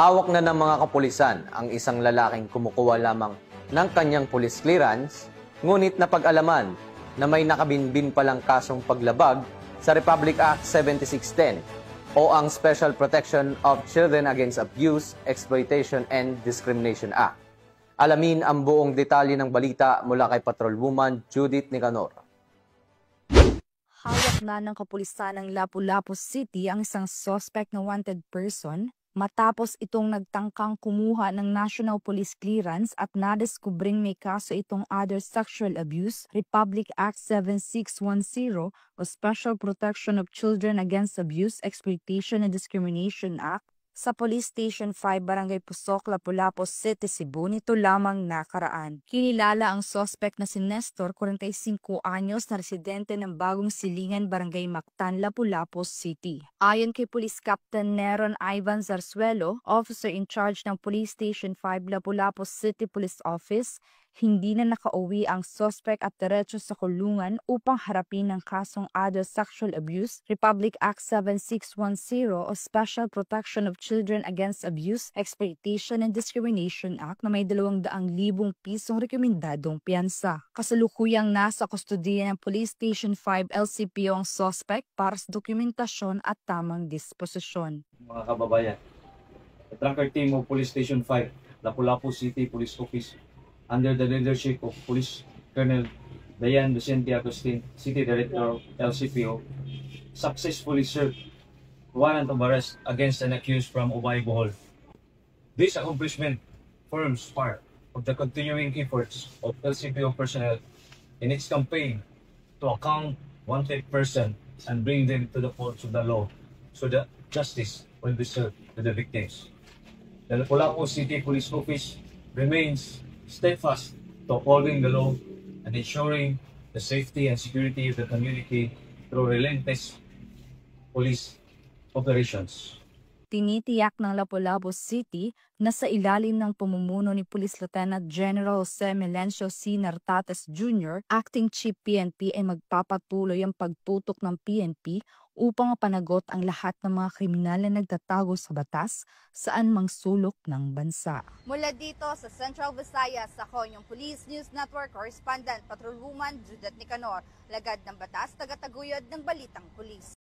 Hawak na ng mga kapulisan ang isang lalaking kumukuha lamang ng kanyang police clearance, ngunit napag-alaman na may nakabinbin palang kasong paglabag sa Republic Act 7610 o ang Special Protection of Children Against Abuse, Exploitation and Discrimination Act. Alamin ang buong detalye ng balita mula kay Patrolwoman Judith Nicanor. Hawak na ng kapulisan ng Lapu-Lapu City ang isang suspect na wanted person matapos itong nagtangkang kumuha ng National Police Clearance at nadeskobreng may kaso itong Other Sexual Abuse, Republic Act 7610 o Special Protection of Children Against Abuse, Exploitation and Discrimination Act sa Police Station 5, Barangay Pusok, Lapu-Lapu City, Cebu nito lamang nakaraan. Kinilala ang suspect na si Nestor, 45 anyos na residente ng Bagong Silingan, Barangay Mactan, Lapu-Lapu City. Ayon kay Police Captain Neron Ivan Zarzuelo, officer in charge ng Police Station 5, Lapu-Lapu City Police Office, hindi na nakauwi ang suspect at diretso sa kulungan upang harapin ang kasong Other Sexual Abuse, Republic Act 7610 o Special Protection of Children Against Abuse, Exploitation and Discrimination Act na may 200,000 pisong rekomendadong piyansa. Kasalukuyang nasa kustodiya ng Police Station 5 LCPO ang suspect para sa dokumentasyon at tamang disposisyon. Mga kababayan, the Trunker Team of Police Station 5, Lapu-Lapu City Police Office, under the leadership of Police Colonel Dayan Vicente Agustin, City Director LCPO, successfully served warrant of arrest against an accused from Ubay, Bohol. This accomplishment forms part of the continuing efforts of LCPO personnel in its campaign to account wanted person and bring them to the courts of the law so that justice will be served to the victims. The Lapu-Lapu City Police Office remains steadfast to upholding the law and ensuring the safety and security of the community through relentless police operations. Tinitiyak ng Lapu-Lapu City na sa ilalim ng pamumuno ni Police Lieutenant General Jose Melencio C. Nartates Jr., Acting Chief PNP ay magpapatuloy ang pagtutok ng PNP upang mapanagot ang lahat ng mga kriminal na nagtatago sa batas saan mang sulok ng bansa. Mula dito sa Central Visayas, ako yung Police News Network Correspondent Patrolwoman Judith Nicanor, lagad ng batas, tagataguyod ng Balitang Pulis.